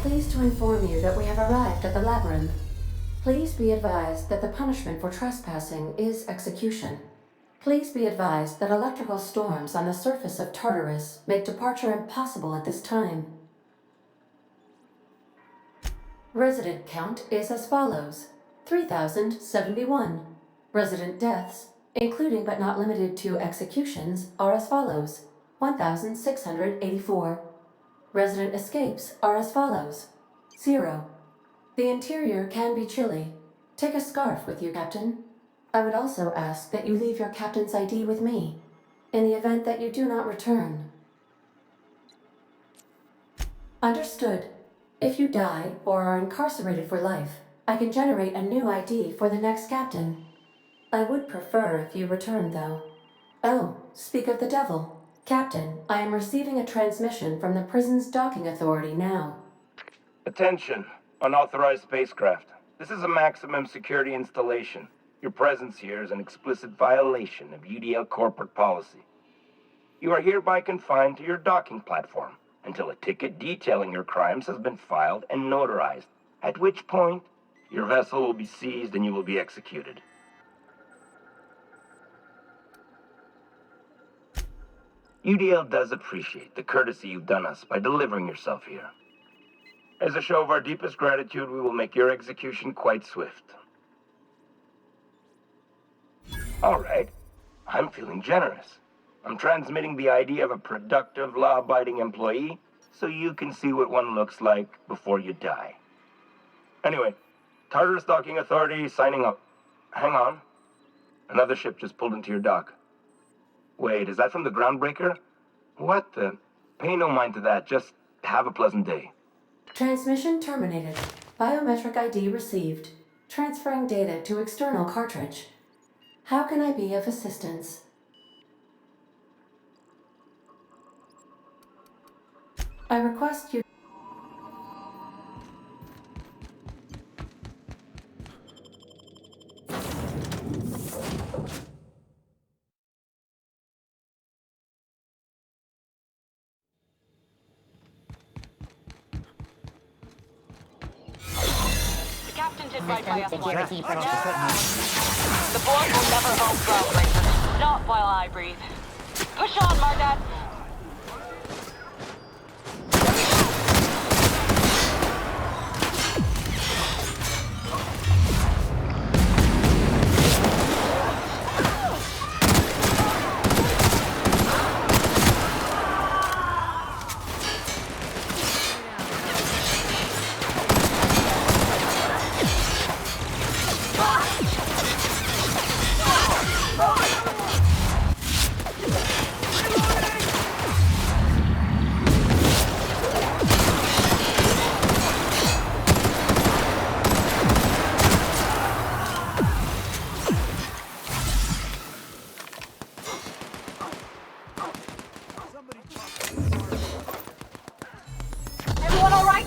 pleased to inform you that we have arrived at the labyrinth. Please be advised that the punishment for trespassing is execution. Please be advised that electrical storms on the surface of Tartarus make departure impossible at this time. Resident count is as follows: 3,071. Resident deaths, including but not limited to executions, are as follows: 1,684. Resident escapes are as follows: 0. The interior can be chilly. Take a scarf with you, Captain. I would also ask that you leave your captain's ID with me, in the event that you do not return. Understood. If you die or are incarcerated for life, I can generate a new ID for the next captain. I would prefer if you return, though. Oh, speak of the devil. Captain, I am receiving a transmission from the prison's docking authority now. Attention, unauthorized spacecraft. This is a maximum security installation. Your presence here is an explicit violation of UDL corporate policy. You are hereby confined to your docking platform until a ticket detailing your crimes has been filed and notarized, at which point your vessel will be seized and you will be executed. UDL does appreciate the courtesy you've done us by delivering yourself here. As a show of our deepest gratitude, we will make your execution quite swift. All right, I'm feeling generous. I'm transmitting the ID of a productive, law-abiding employee so you can see what one looks like before you die. Anyway, Tartarus Docking Authority signing up. Hang on. Another ship just pulled into your dock. Wait, is that from the Groundbreaker? What the? Pay no mind to that. Just have a pleasant day. Transmission terminated. Biometric ID received. Transferring data to external cartridge. How can I be of assistance? I request you... Captain did right by us. The board will never own Groundbreaker. Not while I breathe. Push on, Margat! Everyone all right?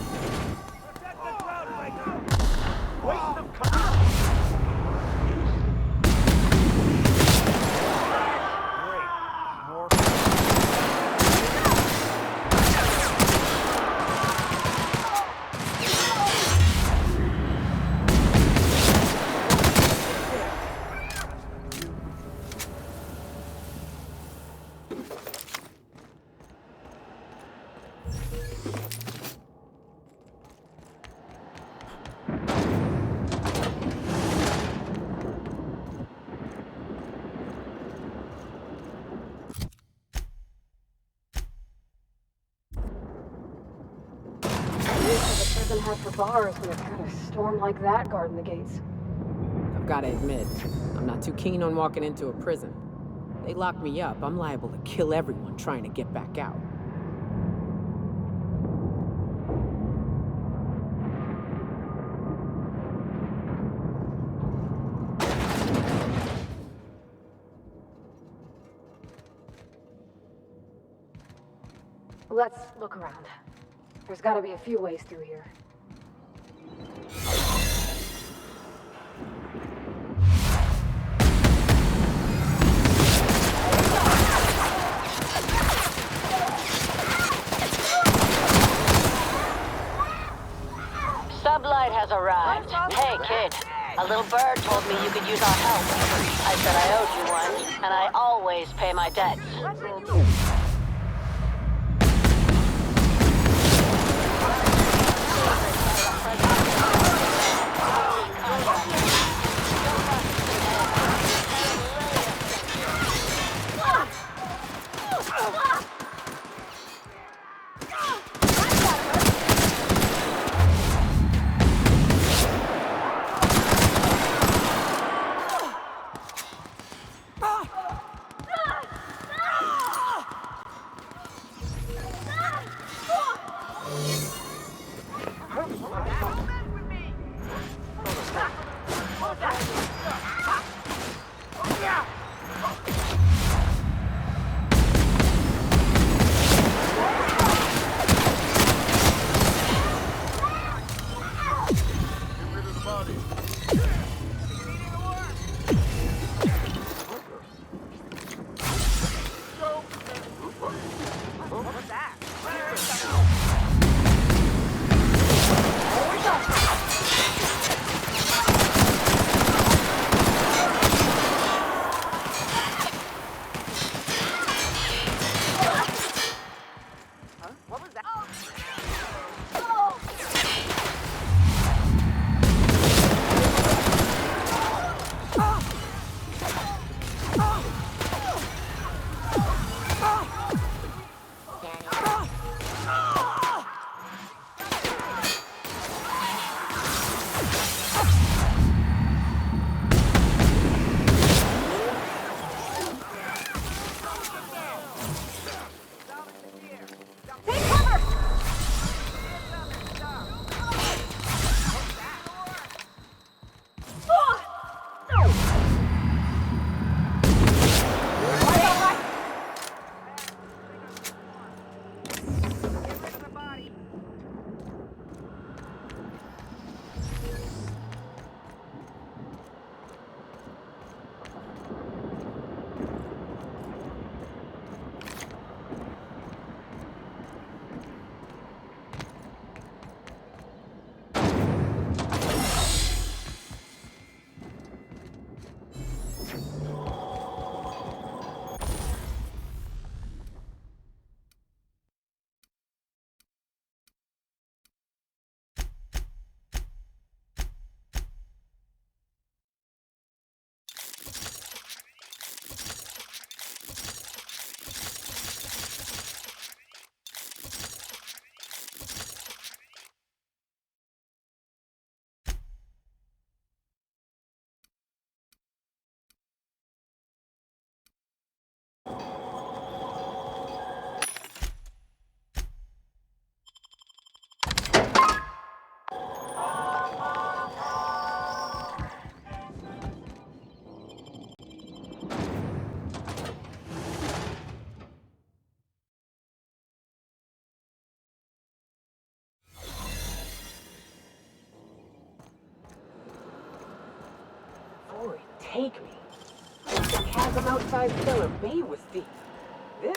Doesn't have for bars when it's got a storm like that guarding the gates. I've gotta admit, I'm not too keen on walking into a prison. They lock me up, I'm liable to kill everyone trying to get back out. Let's look around. There's gotta be a few ways through here. got help. I said I owed you one, and I always pay my debts. Glory, take me. The chasm outside Stellar Bay was deep. This...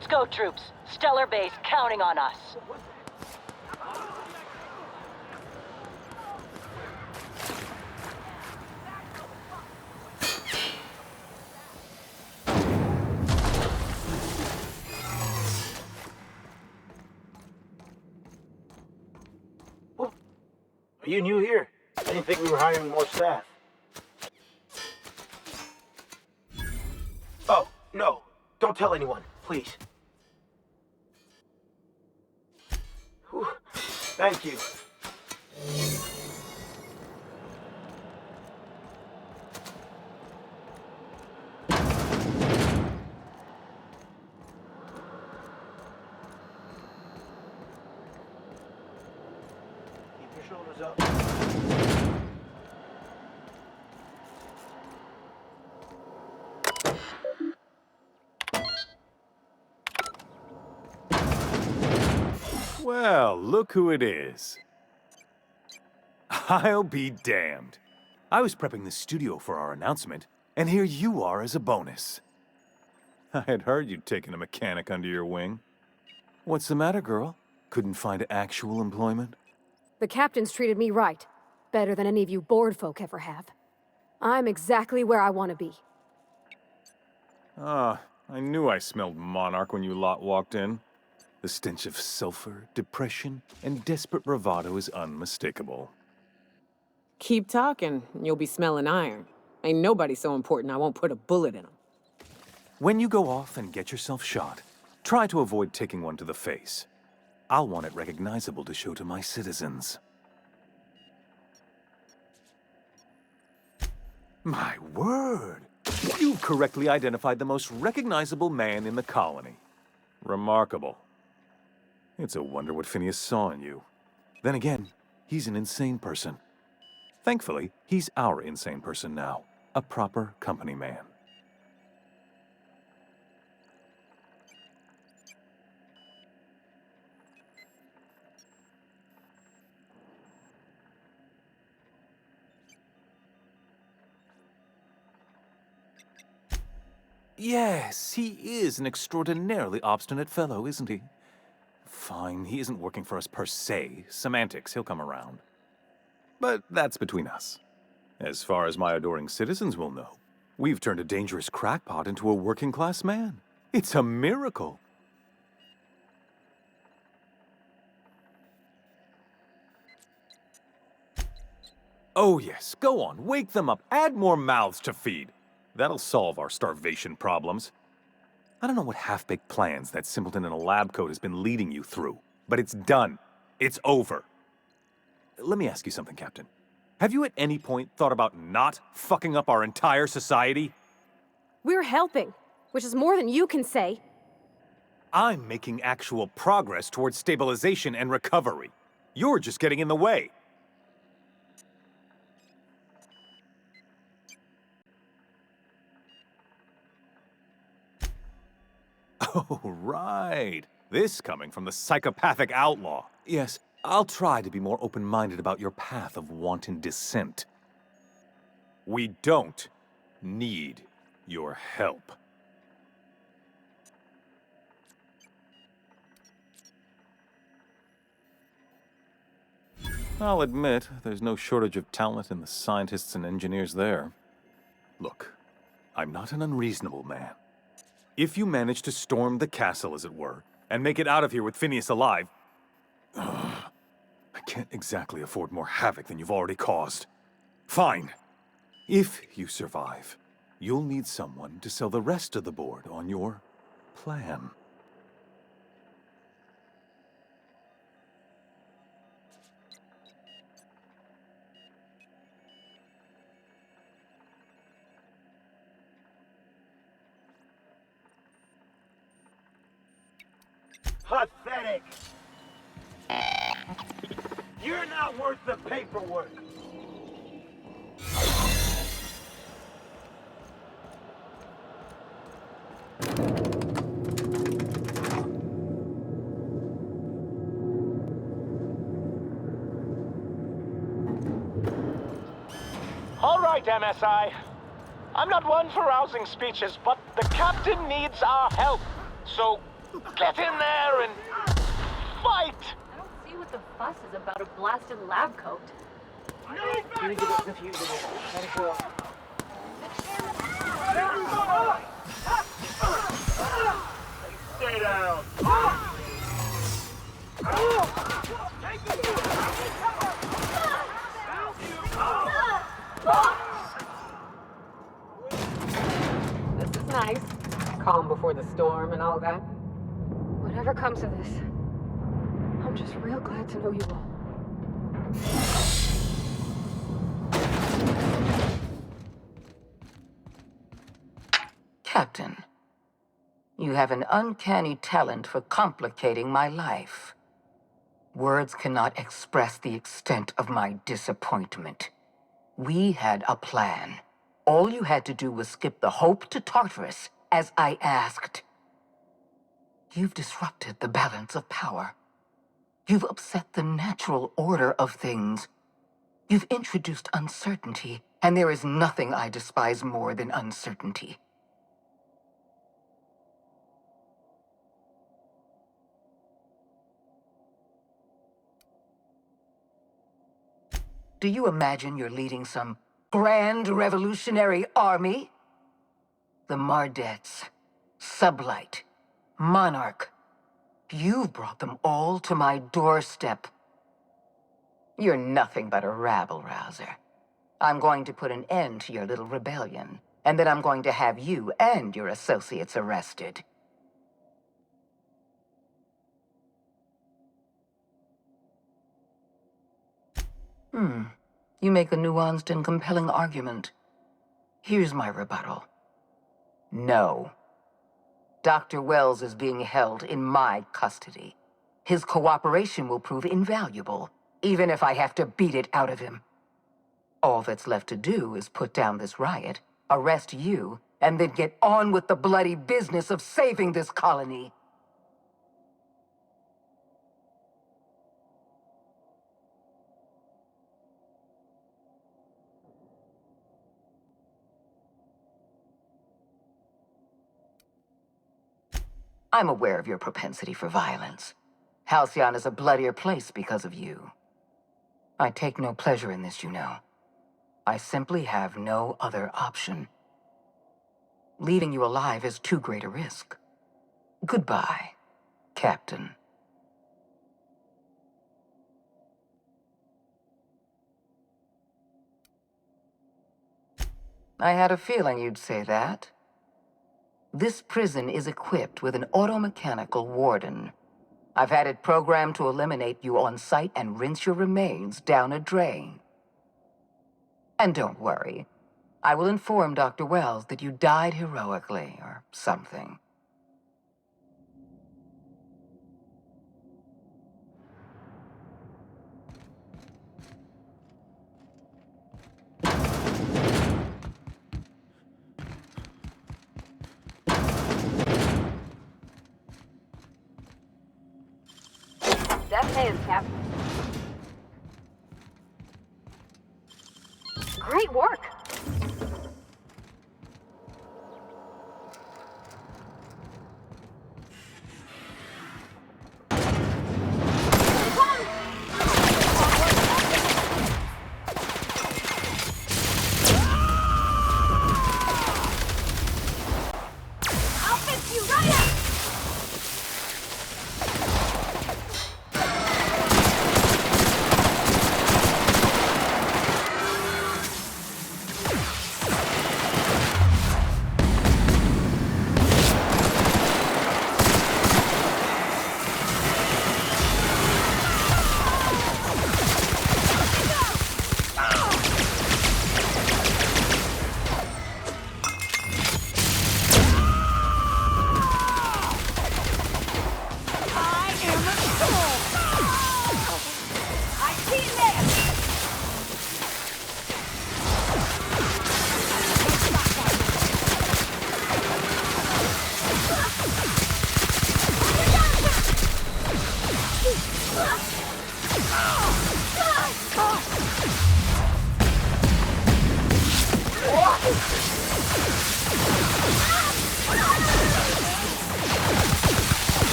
Let's go, troops. Stellar Base counting on us. Are you new here? I didn't think we were hiring more staff. Oh, no. Don't tell anyone, please. Whew. Thank you. Keep your shoulders up. Well, look who it is. I'll be damned. I was prepping the studio for our announcement, and here you are as a bonus. I had heard you'd taken a mechanic under your wing. What's the matter, girl? Couldn't find actual employment? The captain's treated me right. Better than any of you bored folk ever have. I'm exactly where I want to be. Ah, I knew I smelled Monarch when you lot walked in. The stench of sulfur, depression, and desperate bravado is unmistakable. Keep talking, and you'll be smelling iron. Ain't nobody so important I won't put a bullet in him. When you go off and get yourself shot, try to avoid taking one to the face. I'll want it recognizable to show to my citizens. My word! You've correctly identified the most recognizable man in the colony. Remarkable. It's a wonder what Phineas saw in you. Then again, he's an insane person. Thankfully, he's our insane person now. A proper company man. Yes, he is an extraordinarily obstinate fellow, isn't he? Fine, he isn't working for us per se. Semantics, he'll come around. But that's between us. As far as my adoring citizens will know, we've turned a dangerous crackpot into a working-class man. It's a miracle. Oh yes, go on, wake them up, add more mouths to feed. That'll solve our starvation problems. I don't know what half-baked plans that simpleton in a lab coat has been leading you through, but it's done. It's over. Let me ask you something, Captain. Have you at any point thought about not fucking up our entire society? We're helping, which is more than you can say. I'm making actual progress towards stabilization and recovery. You're just getting in the way. Oh, right. This coming from the psychopathic outlaw. Yes, I'll try to be more open-minded about your path of wanton dissent. We don't need your help. I'll admit, there's no shortage of talent in the scientists and engineers there. Look, I'm not an unreasonable man. If you manage to storm the castle, as it were, and make it out of here with Phineas alive, I can't exactly afford more havoc than you've already caused. Fine. If you survive, you'll need someone to sell the rest of the board on your plan. Pathetic! You're not worth the paperwork! All right, MSI. I'm not one for rousing speeches, but the captain needs our help. So, Get in there and fight! I don't see what the fuss is about a blasted lab coat. Stay down. This is nice. Calm before the storm and all that. Whatever comes of this, I'm just real glad to know you all. Captain, you have an uncanny talent for complicating my life. Words cannot express the extent of my disappointment. We had a plan. All you had to do was skip the Hope to Tartarus, as I asked. You've disrupted the balance of power. You've upset the natural order of things. You've introduced uncertainty, and there is nothing I despise more than uncertainty. Do you imagine you're leading some grand revolutionary army? The Mardets, Sublight, Monarch. You've brought them all to my doorstep. You're nothing but a rabble-rouser. I'm going to put an end to your little rebellion, and then I'm going to have you and your associates arrested. You make a nuanced and compelling argument. Here's my rebuttal. No. Dr. Wells is being held in my custody. His cooperation will prove invaluable, even if I have to beat it out of him. All that's left to do is put down this riot, arrest you, and then get on with the bloody business of saving this colony. I'm aware of your propensity for violence. Halcyon is a bloodier place because of you. I take no pleasure in this, you know. I simply have no other option. Leaving you alive is too great a risk. Goodbye, Captain. I had a feeling you'd say that. This prison is equipped with an automechanical warden. I've had it programmed to eliminate you on sight and rinse your remains down a drain. And don't worry, I will inform Dr. Wells that you died heroically or something. Deft hands, Cap. Great work! I'll fix you right up!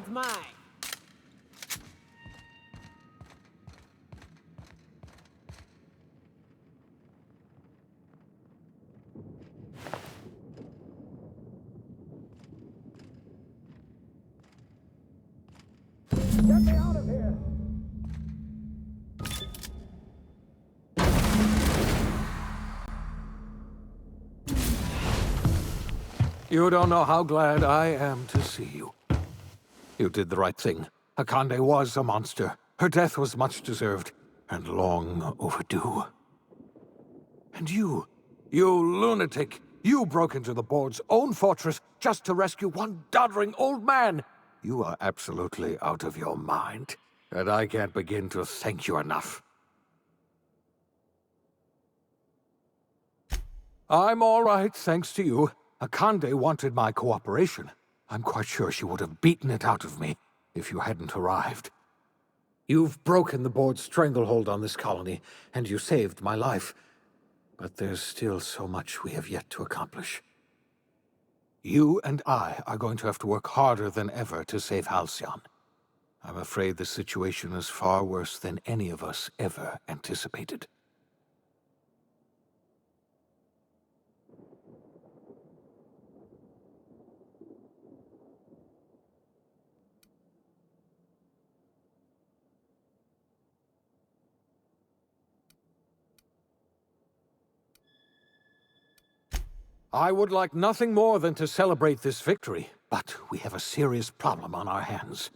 with mine. Get me out of here! You don't know how glad I am to see you. You did the right thing. Akande was a monster. Her death was much deserved, and long overdue. And you lunatic, you broke into the board's own fortress just to rescue one doddering old man. You are absolutely out of your mind, and I can't begin to thank you enough. I'm all right, thanks to you. Akande wanted my cooperation. I'm quite sure she would have beaten it out of me if you hadn't arrived. You've broken the board's stranglehold on this colony, and you saved my life. But there's still so much we have yet to accomplish. You and I are going to have to work harder than ever to save Halcyon. I'm afraid the situation is far worse than any of us ever anticipated. I would like nothing more than to celebrate this victory, but we have a serious problem on our hands.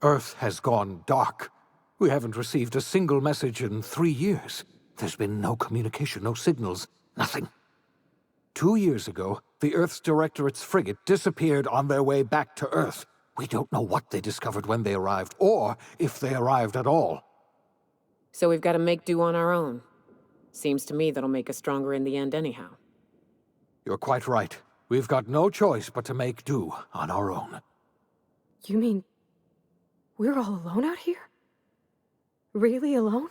Earth has gone dark. We haven't received a single message in 3 years. There's been no communication, no signals, nothing. 2 years ago, the Earth's Directorate's frigate disappeared on their way back to Earth. We don't know what they discovered when they arrived, or if they arrived at all. So we've got to make do on our own. Seems to me that'll make us stronger in the end anyhow. You're quite right. We've got no choice but to make do on our own. You mean we're all alone out here? Really alone?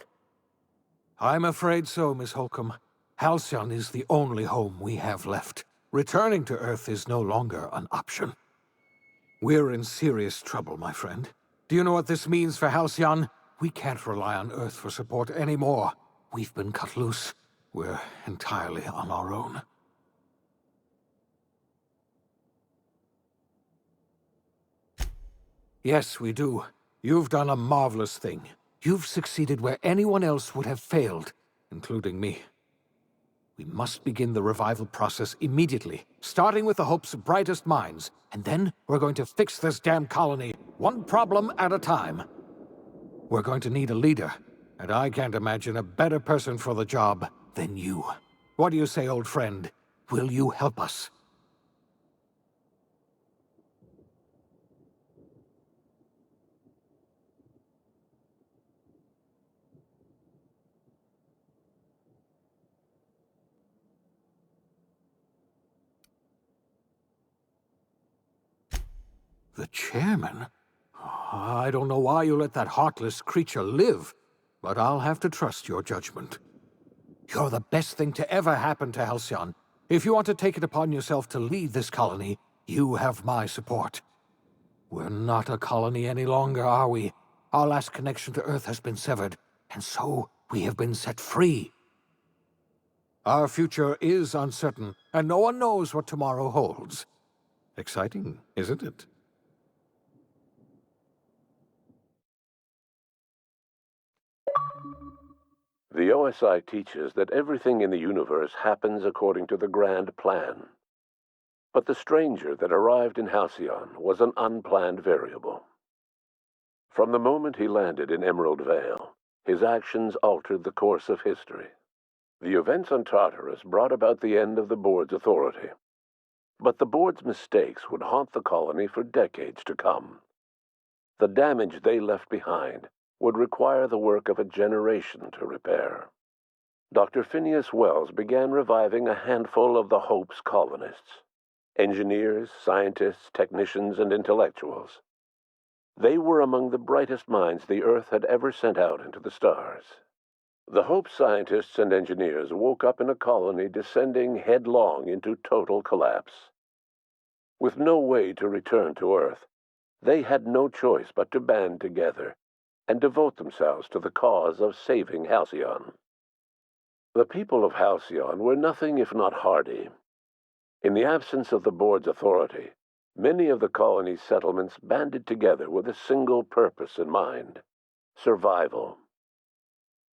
I'm afraid so, Miss Holcomb. Halcyon is the only home we have left. Returning to Earth is no longer an option. We're in serious trouble, my friend. Do you know what this means for Halcyon? We can't rely on Earth for support anymore. We've been cut loose. We're entirely on our own. Yes, we do. You've done a marvelous thing. You've succeeded where anyone else would have failed, including me. We must begin the revival process immediately, starting with the Hope's brightest minds, and then we're going to fix this damn colony, one problem at a time. We're going to need a leader, and I can't imagine a better person for the job than you. What do you say, old friend? Will you help us? The chairman? I don't know why you let that heartless creature live, but I'll have to trust your judgment. You're the best thing to ever happen to Halcyon. If you want to take it upon yourself to lead this colony, you have my support. We're not a colony any longer, are we? Our last connection to Earth has been severed, and so we have been set free. Our future is uncertain, and no one knows what tomorrow holds. Exciting, isn't it? The OSI teaches that everything in the universe happens according to the grand plan. But the stranger that arrived in Halcyon was an unplanned variable. From the moment he landed in Emerald Vale, his actions altered the course of history. The events on Tartarus brought about the end of the board's authority. But the board's mistakes would haunt the colony for decades to come. The damage they left behind would require the work of a generation to repair. Dr. Phineas Wells began reviving a handful of the Hope's colonists. Engineers, scientists, technicians, and intellectuals. They were among the brightest minds the Earth had ever sent out into the stars. The Hope scientists and engineers woke up in a colony descending headlong into total collapse. With no way to return to Earth, They had no choice but to band together and devote themselves to the cause of saving Halcyon. The people of Halcyon were nothing if not hardy. In the absence of the board's authority, many of the colony's settlements banded together with a single purpose in mind: survival.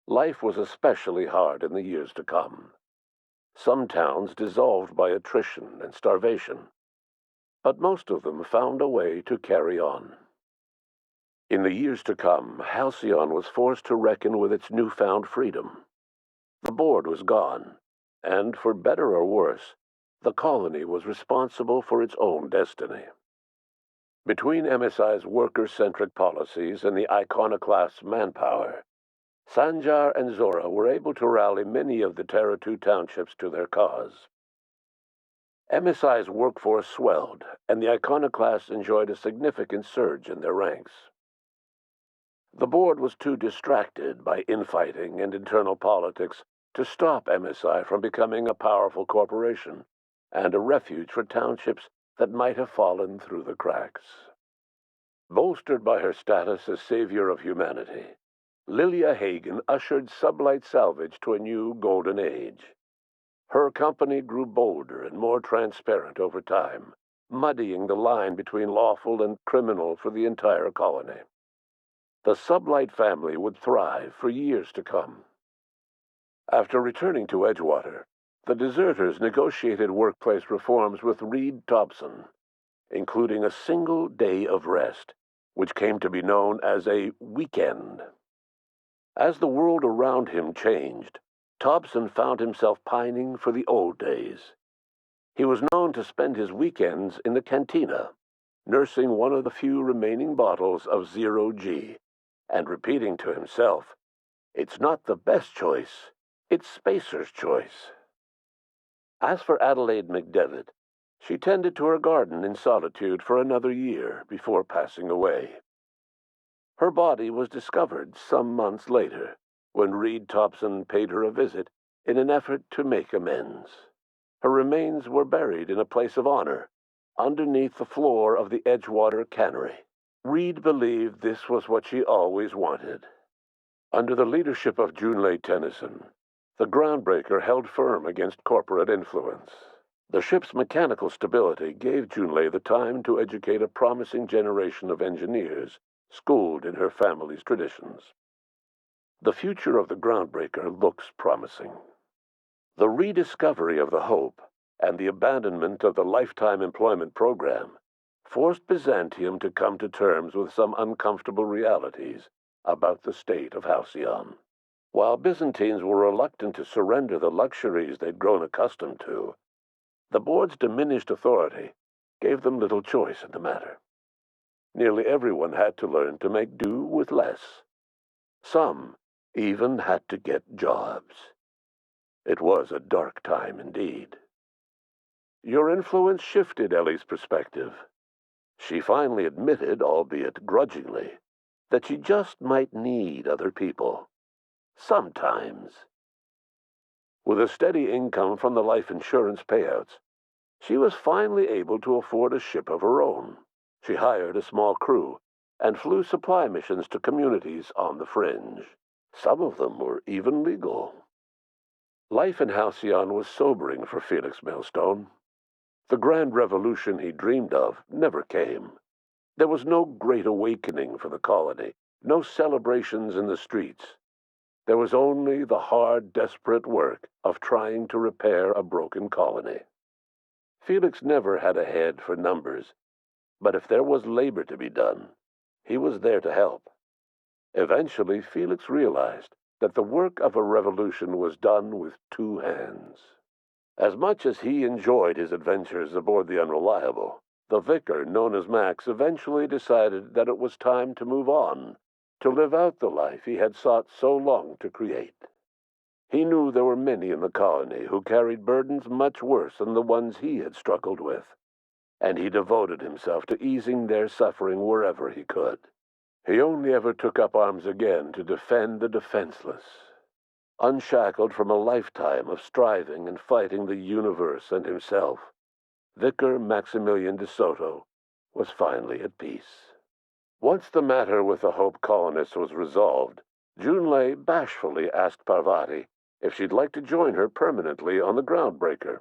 Life was especially hard in the years to come. Some towns dissolved by attrition and starvation, but most of them found a way to carry on. In the years to come, Halcyon was forced to reckon with its newfound freedom. The board was gone, and for better or worse, the colony was responsible for its own destiny. Between MSI's worker-centric policies and the iconoclast's manpower, Sanjar and Zora were able to rally many of the Terra 2 townships to their cause. MSI's workforce swelled, and the iconoclasts enjoyed a significant surge in their ranks. The board was too distracted by infighting and internal politics to stop MSI from becoming a powerful corporation and a refuge for townships that might have fallen through the cracks. Bolstered by her status as savior of humanity, Lilia Hagen ushered sublight salvage to a new golden age. Her company grew bolder and more transparent over time, muddying the line between lawful and criminal for the entire colony. The sublight family would thrive for years to come. After returning to Edgewater, the deserters negotiated workplace reforms with Reed Thompson, including a single day of rest, which came to be known as a weekend. As the world around him changed, Thompson found himself pining for the old days. He was known to spend his weekends in the cantina, nursing one of the few remaining bottles of Zero G, and repeating to himself, "It's not the best choice, it's Spacer's choice." As for Adelaide McDevitt, she tended to her garden in solitude for another year before passing away. Her body was discovered some months later, when Reed Thompson paid her a visit in an effort to make amends. Her remains were buried in a place of honor, underneath the floor of the Edgewater Cannery. Reed believed this was what she always wanted. Under the leadership of Junlei Tennyson, the groundbreaker held firm against corporate influence. The ship's mechanical stability gave Junlei the time to educate a promising generation of engineers schooled in her family's traditions. The future of the groundbreaker looks promising. The rediscovery of the Hope and the abandonment of the lifetime employment program forced Byzantium to come to terms with some uncomfortable realities about the state of Halcyon. While Byzantines were reluctant to surrender the luxuries they'd grown accustomed to, the board's diminished authority gave them little choice in the matter. Nearly everyone had to learn to make do with less. Some even had to get jobs. It was a dark time indeed. Your influence shifted Ellie's perspective. She finally admitted, albeit grudgingly, that she just might need other people. Sometimes. With a steady income from the life insurance payouts, she was finally able to afford a ship of her own. She hired a small crew and flew supply missions to communities on the fringe. Some of them were even legal. Life in Halcyon was sobering for Felix Millstone. The grand revolution he dreamed of never came. There was no great awakening for the colony, no celebrations in the streets. There was only the hard, desperate work of trying to repair a broken colony. Felix never had a head for numbers, but if there was labor to be done, he was there to help. Eventually, Felix realized that the work of a revolution was done with two hands. As much as he enjoyed his adventures aboard the Unreliable, the vicar, known as Max, eventually decided that it was time to move on, to live out the life he had sought so long to create. He knew there were many in the colony who carried burdens much worse than the ones he had struggled with, and he devoted himself to easing their suffering wherever he could. He only ever took up arms again to defend the defenseless. Unshackled from a lifetime of striving and fighting the universe and himself, Vicar Maximilian de Soto was finally at peace. Once the matter with the Hope colonists was resolved, Junlei bashfully asked Parvati if she'd like to join her permanently on the Groundbreaker,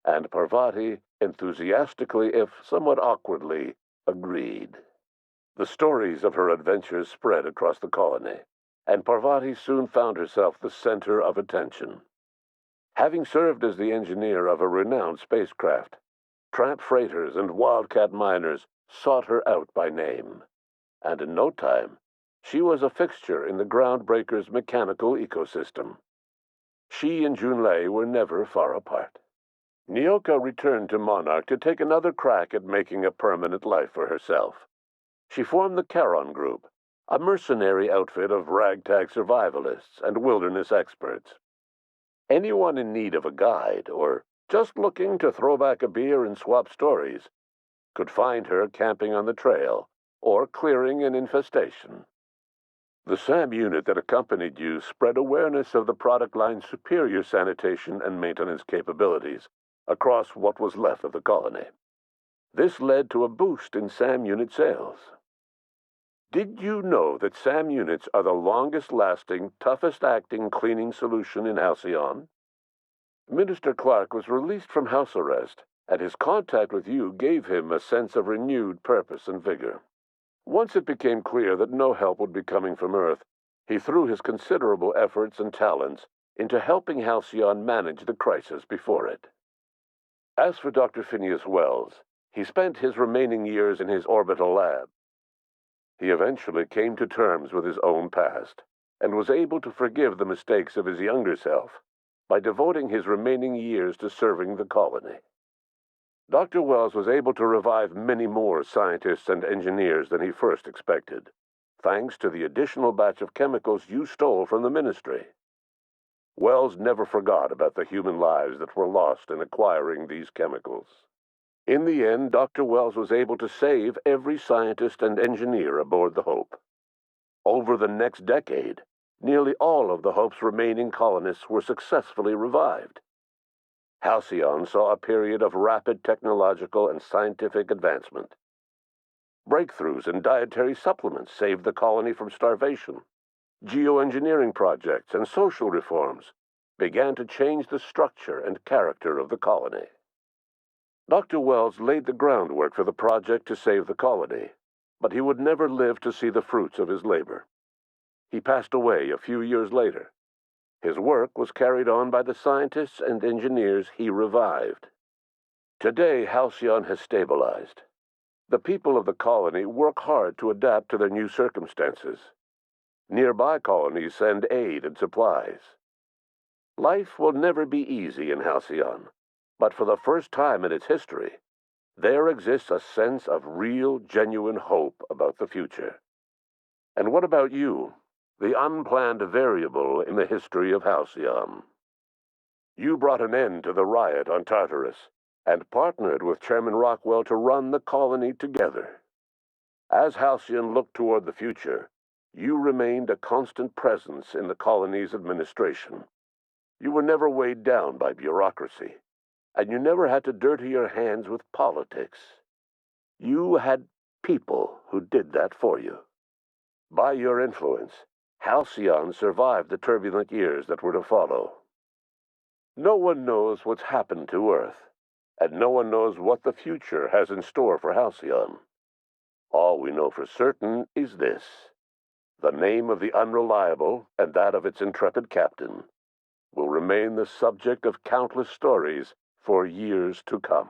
and Parvati enthusiastically, if somewhat awkwardly, agreed. The stories of her adventures spread across the colony, and Parvati soon found herself the center of attention. Having served as the engineer of a renowned spacecraft, tramp freighters and wildcat miners sought her out by name, and in no time, she was a fixture in the Groundbreaker's mechanical ecosystem. She and Junlei were never far apart. Nyoka returned to Monarch to take another crack at making a permanent life for herself. She formed the Charon Group, a mercenary outfit of ragtag survivalists and wilderness experts. Anyone in need of a guide, or just looking to throw back a beer and swap stories, could find her camping on the trail or clearing an infestation. The SAM unit that accompanied you spread awareness of the product line's superior sanitation and maintenance capabilities across what was left of the colony. This led to a boost in SAM unit sales. Did you know that SAM units are the longest-lasting, toughest-acting cleaning solution in Halcyon? Minister Clark was released from house arrest, and his contact with you gave him a sense of renewed purpose and vigor. Once it became clear that no help would be coming from Earth, he threw his considerable efforts and talents into helping Halcyon manage the crisis before it. As for Dr. Phineas Wells, he spent his remaining years in his orbital lab. He eventually came to terms with his own past, and was able to forgive the mistakes of his younger self by devoting his remaining years to serving the colony. Dr. Wells was able to revive many more scientists and engineers than he first expected, thanks to the additional batch of chemicals you stole from the Ministry. Wells never forgot about the human lives that were lost in acquiring these chemicals. In the end, Dr. Wells was able to save every scientist and engineer aboard the Hope. Over the next decade, nearly all of the Hope's remaining colonists were successfully revived. Halcyon saw a period of rapid technological and scientific advancement. Breakthroughs in dietary supplements saved the colony from starvation. Geoengineering projects and social reforms began to change the structure and character of the colony. Dr. Wells laid the groundwork for the project to save the colony, but he would never live to see the fruits of his labor. He passed away a few years later. His work was carried on by the scientists and engineers he revived. Today, Halcyon has stabilized. The people of the colony work hard to adapt to their new circumstances. Nearby colonies send aid and supplies. Life will never be easy in Halcyon, but for the first time in its history, there exists a sense of real, genuine hope about the future. And what about you, the unplanned variable in the history of Halcyon? You brought an end to the riot on Tartarus, and partnered with Chairman Rockwell to run the colony together. As Halcyon looked toward the future, you remained a constant presence in the colony's administration. You were never weighed down by bureaucracy, and you never had to dirty your hands with politics. You had people who did that for you. By your influence, Halcyon survived the turbulent years that were to follow. No one knows what's happened to Earth, and no one knows what the future has in store for Halcyon. All we know for certain is this: the name of the Unreliable and that of its intrepid captain will remain the subject of countless stories for years to come.